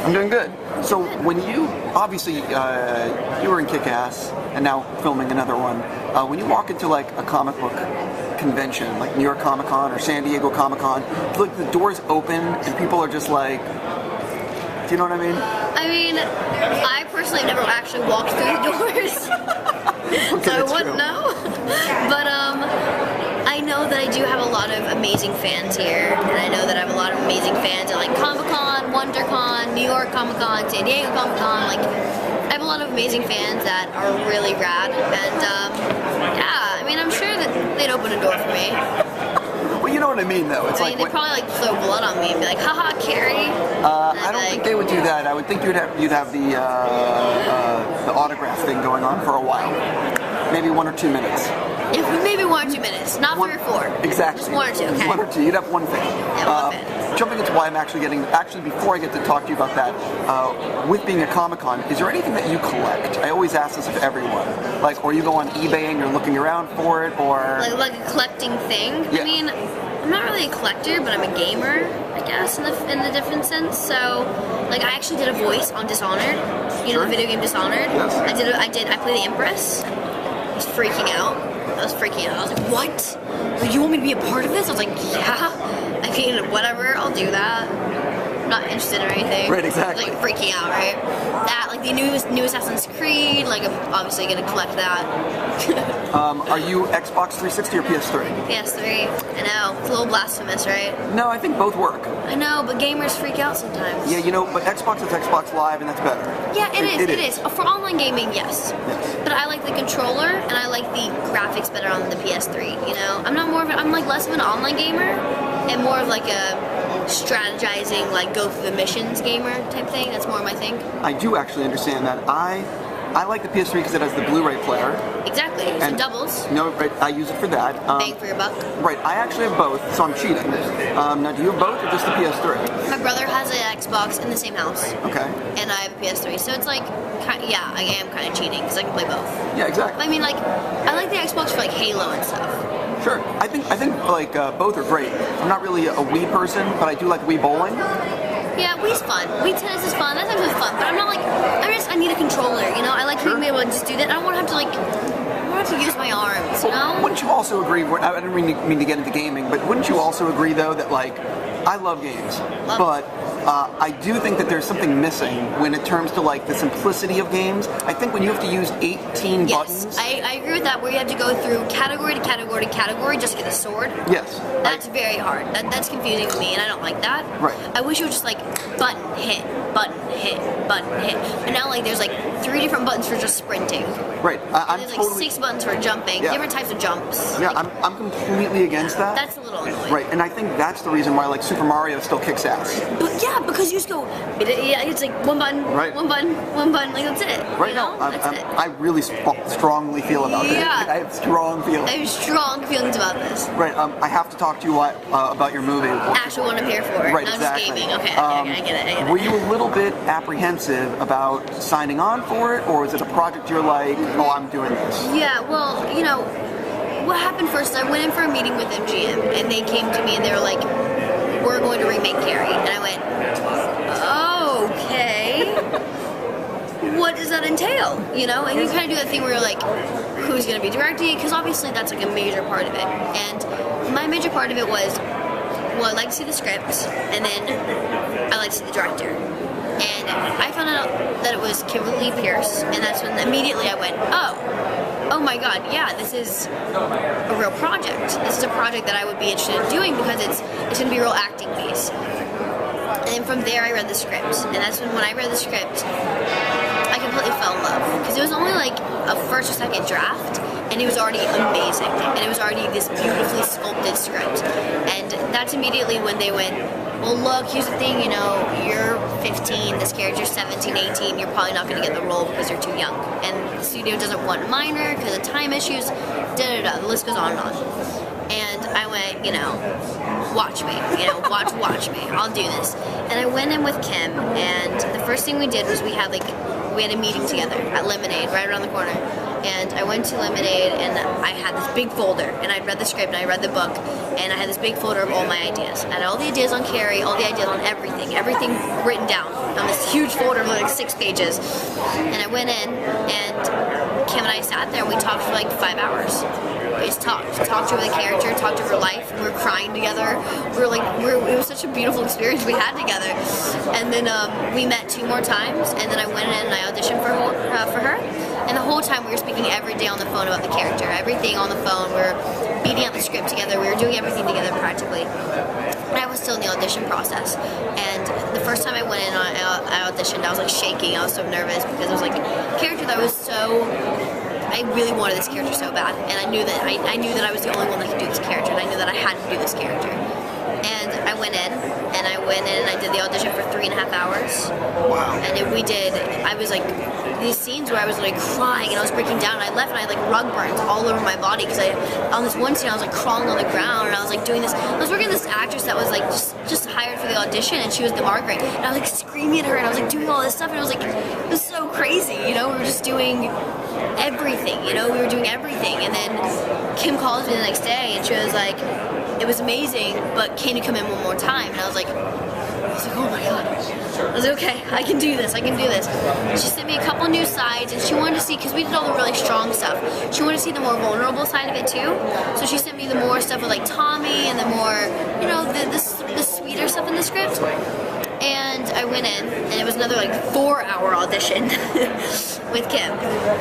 I'm doing good. So when you, obviously, you were in Kick-Ass, and now filming another one. When you walk into like a comic book convention, like New York Comic Con or San Diego Comic Con, like the doors open and people are just like, do you know what I mean? I personally have never actually walked through the doors, Okay, so I that's wouldn't true. know. But I know that I do have a lot of amazing fans here, and I know that I have a lot of amazing fans at like Comic-Con, WonderCon, New York Comic-Con, San Diego Comic-Con. Like, I have a lot of amazing fans that are really rad, and yeah, I'm sure that they'd open a door for me. Well, you know what I mean, though. It's They'd probably like throw blood on me and be like, haha, Carrie. I don't think they would do that. I would think you'd have the autograph thing going on for a while. Maybe 1 or 2 minutes. Yeah, maybe 1 or 2 minutes, not 3 or 4. Exactly. Just 1 or 2, okay. 1 or 2. You'd have one thing. Yeah, one thing. Jumping into why I'm actually before I get to talk to you about that, with being a Comic-Con, is there anything that you collect? I always ask this of everyone. Like, or you go on eBay and you're looking around for it, or... Like a collecting thing? Yeah. I'm not really a collector, but I'm a gamer, I guess, in the different sense. So, like, I actually did a voice on Dishonored. You know, the video game Dishonored? Yes. I played the Empress. I was freaking out. I was like, what? You want me to be a part of this? I was like, yeah. Whatever, I'll do that. I'm not interested in anything. Right, exactly. Like, freaking out, right? That, like, the new Assassin's Creed, like, I'm obviously gonna collect that. Are you Xbox 360 or PS3? PS3. I know, it's a little blasphemous, right? No, I think both work. I know, but gamers freak out sometimes. Yeah, but Xbox is Xbox Live, and that's better. Yeah, it is. For online gaming, yes. But I like the controller, and I like the graphics better on the PS3, you know? I'm like less of an online gamer, and more of like a strategizing, like go through the missions gamer type thing. That's more my thing. I do actually understand that. I like the PS3 because it has the Blu-ray player. Exactly, so doubles. No, right, I use it for that. Bang for your buck. Right, I actually have both, so I'm cheating. Now, do you have both or just the PS3? My brother has an Xbox in the same house. Okay. And I have a PS3, so it's like, yeah, I am kind of cheating because I can play both. Yeah, exactly. I like the Xbox for like Halo and stuff. Sure. I think like both are great. I'm not really a Wii person, but I do like Wii bowling. Yeah, Wii's fun. Wii tennis is fun. That time's fun. But I'm not like, I need a controller, you know? I like being able to just do that. I don't want to have to like, I don't have to use my arms, you know? Wouldn't you also agree, I didn't mean to get into gaming, but wouldn't you also agree though that like, I love games, but I do think that there's something missing when it comes to like the simplicity of games. I think when you have to use 18 buttons. Yes, I agree with that, where you have to go through category to category to category just to get a sword. Yes. That's very hard. That's confusing to me, and I don't like that. Right. I wish it was just like button, hit, button, hit, button, hit. But now like there's like 3 different buttons for just sprinting. Right. And there's like 6 buttons for jumping, different types of jumps. Yeah, like, I'm completely against that. That's a little annoying. Right, and I think that's the reason why like Super Mario still kicks ass. But yeah, because you just go, yeah, it's like one button, right. one button, like that's it. Right, you know? that's it. I really strongly feel about it. Yeah. I have strong feelings. I have strong feelings about this. Right, I have to talk to you about your movie. Actually what I'm here for, right, not exactly. just gaming. Okay, I get it. Were you a little bit apprehensive about signing on for it, or is it a project you're like, oh, I'm doing this? Yeah, well, you know, what happened first, I went in for a meeting with MGM, and they came to me and they were like, we're going to remake Carrie. And I went, okay. What does that entail? You know, and you kind of do that thing where you're like, who's going to be directing it? Because obviously that's like a major part of it. And my major part of it was, well, I like to see the script, and then I like to see the director. And I found out that it was Kimberly Pierce, and that's when immediately I went, oh my god, yeah, this is a real project. This is a project that I would be interested in doing because it's going to be a real acting piece. And then from there I read the script, and that's when I read the script, I completely fell in love. Because it was only like a first or second draft, and it was already amazing. And it was already this beautifully sculpted script. And that's immediately when they went, well look, here's the thing, you know, you're 15, this character's 17, 18, you're probably not going to get the role because you're too young. And the studio doesn't want a minor because of time issues, the list goes on and on. And I went, you know, watch me, you know, watch me, I'll do this. And I went in with Kim, and the first thing we did was we had a meeting together at Lemonade, right around the corner. And I went to Lemonade, and I had this big folder, and I'd read the script, and I read the book, and I had this big folder of all my ideas. I had all the ideas on Carrie, all the ideas on everything written down on this huge folder of like 6 pages. And I went in, and Kim and I sat there, and we talked for like 5 hours. We just talked over the character, talked over life. We were crying together. It was such a beautiful experience we had together. And then we met 2 more times, and then I went in and I auditioned for her. And the whole time we were speaking every day on the phone about the character, everything on the phone. We were beating out the script together. We were doing everything together practically. And I was still in the audition process. And the first time I went in, I auditioned. I was like shaking. I was so nervous because it was like a character that was so. I really wanted this character so bad, and I knew that I was the only one that could do this character, and I knew that I had to do this character. And I went in, and I did the audition for 3.5 hours. Wow. And I was like, these scenes where I was like crying and I was breaking down, and I left and I had like rug burns all over my body because on this one scene I was like crawling on the ground, and I was like doing this. I was working with this actress that was like just hired for the audition, and she was the Margaret, and I was like screaming at her, and I was like doing all this stuff, and it was so crazy, you know. We were just doing everything, you know. We were doing everything, and then Kim calls me the next day, and she was like, it was amazing, but can you come in one more time? And I was like, oh my god. I was like, okay, I can do this. She sent me a couple new sides, and she wanted to see, because we did all the really strong stuff, she wanted to see the more vulnerable side of it too. So she sent me the more stuff with like Tommy, and the more, you know, the sweeter stuff in the script. And I went in, and it was another like 4-hour audition with Kim.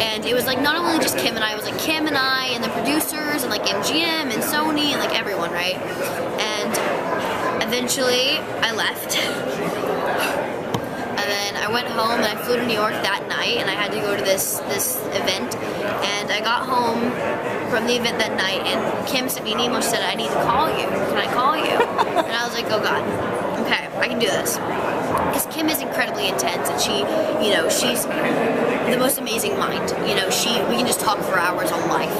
And it was like not only just Kim and I, it was like Kim and I and the producers and like MGM and Sony and like everyone, right? And eventually I left. And then I went home, and I flew to New York that night, and I had to go to this event. And I got home from the event that night, and Kim sent me an email. She said, I need to call you. Can I call you? And I was like, oh god. Okay, I can do this. Because Kim is incredibly intense, and she, you know, she's the most amazing mind. You know, we can just talk for hours on life,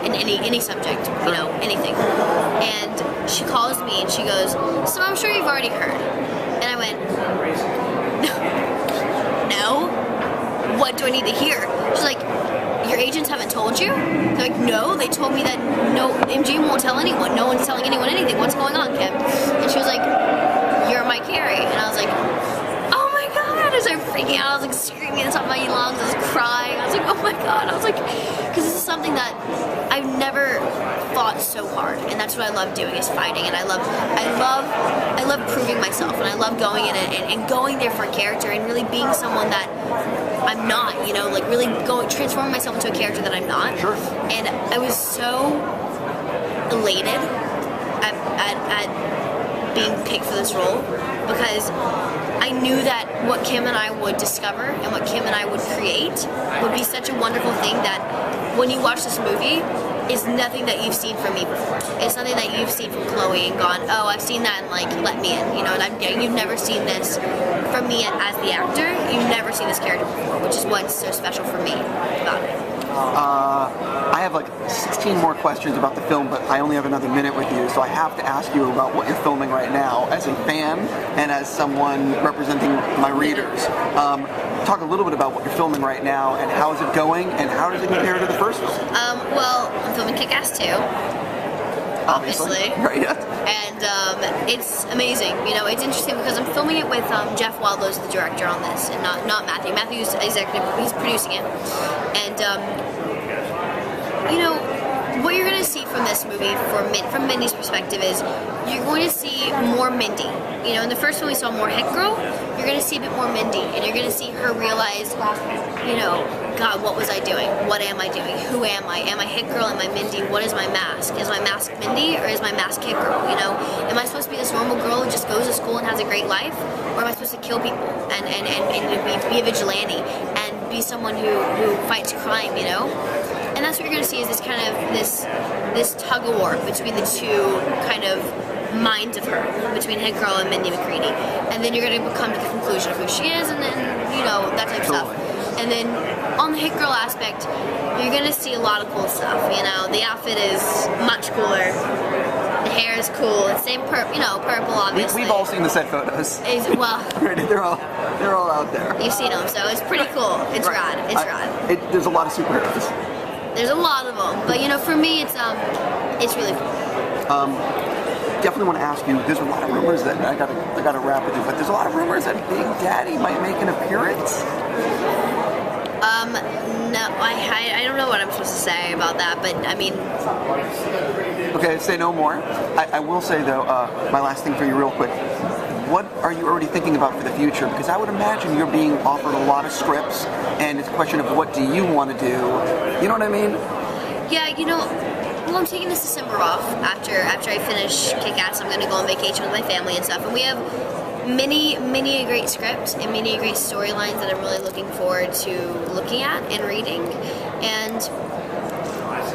in any subject, you know, anything. And she calls me, and she goes, so I'm sure you've already heard. And I went, no? What do I need to hear? She's like, your agents haven't told you? They're like, no, they told me that no, MGM won't tell anyone. No one's telling anyone anything. What's going on, Kim? And she was like, you're my Carrie. And I was like, oh my god. I started freaking out. I was like screaming at the top of my lungs. I was crying. I was like, oh my god. I was like, because this is something that I've never fought so hard, and that's what I love doing, is fighting. And I love proving myself, and I love going in and going there for a character and really being someone that I'm not, you know, like really transforming myself into a character that I'm not. Sure. And I was so elated at being picked for this role, because I knew that what Kim and I would discover and what Kim and I would create would be such a wonderful thing that when you watch this movie, is nothing that you've seen from me before. It's something that you've seen from Chloe and gone, oh, I've seen that, and like, let me in, you know. And you've never seen this from me as the actor. You've never seen this character before, which is what's so special for me about it. I have like 16 more questions about the film, but I only have another minute with you, so I have to ask you about what you're filming right now as a fan and as someone representing my readers. Talk a little bit about what you're filming right now, and how is it going, and how does it compare to the first film? Well, I'm filming Kick-Ass 2. Obviously. Right, yeah. And it's amazing. You know, it's interesting because I'm filming it with Jeff Wildlow's the director on this, and not Matthew. Matthew's executive, he's producing it. And you know, what you're going to see from this movie, from Mindy's perspective, is you're going to see more Mindy. You know, in the first one we saw more Hit Girl. You're going to see a bit more Mindy, and you're going to see her realize, you know, God, what was I doing? What am I doing? Who am I? Am I Hit Girl? Am I Mindy? What is my mask? Is my mask Mindy, or is my mask Hit Girl? You know, am I supposed to be this normal girl who just goes to school and has a great life, or am I supposed to kill people and be a vigilante and be someone who fights crime? You know. And that's what you're going to see, is this kind of this tug of war between the two kind of minds of her, between Hit Girl and Mindy McCready. And then you're going to come to the conclusion of who she is, and then, you know, that type of stuff. And then on the Hit Girl aspect, you're going to see a lot of cool stuff. You know, the outfit is much cooler. The hair is cool. It's same purple, obviously. We've all seen the set photos. Well, they're all out there. You've seen them, so it's pretty cool. It's rad. It's rad. There's a lot of superheroes. There's a lot of them, but you know, for me, it's really fun. Definitely want to ask you. There's a lot of rumors that I gotta wrap with you, but there's a lot of rumors that Big Daddy might make an appearance. No, I don't know what I'm supposed to say about that, but I mean. Okay, say no more. I will say though, my last thing for you, real quick. What are you already thinking about for the future? Because I would imagine you're being offered a lot of scripts, and it's a question of what do you want to do. You know what I mean? Yeah, you know. Well, I'm taking this December off. After I finish Kick-Ass, I'm going to go on vacation with my family and stuff. And we have many a great script and many a great storylines that I'm really looking forward to looking at and reading. And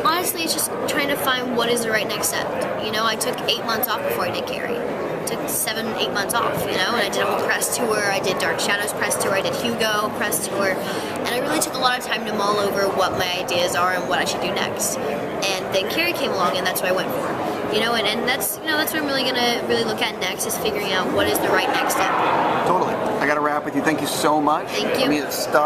honestly, it's just trying to find what is the right next step. You know, I took 8 months off before I did Carrie. Took 7-8 months off, you know, and I did a whole press tour. I did Dark Shadows press tour. I did Hugo press tour, and I really took a lot of time to mull over what my ideas are and what I should do next. And then Carrie came along, and that's what I went for, you know. And that's that's what I'm really gonna look at next, is figuring out what is the right next step. Totally. I got to wrap with you. Thank you so much. Thank you. I mean, stop.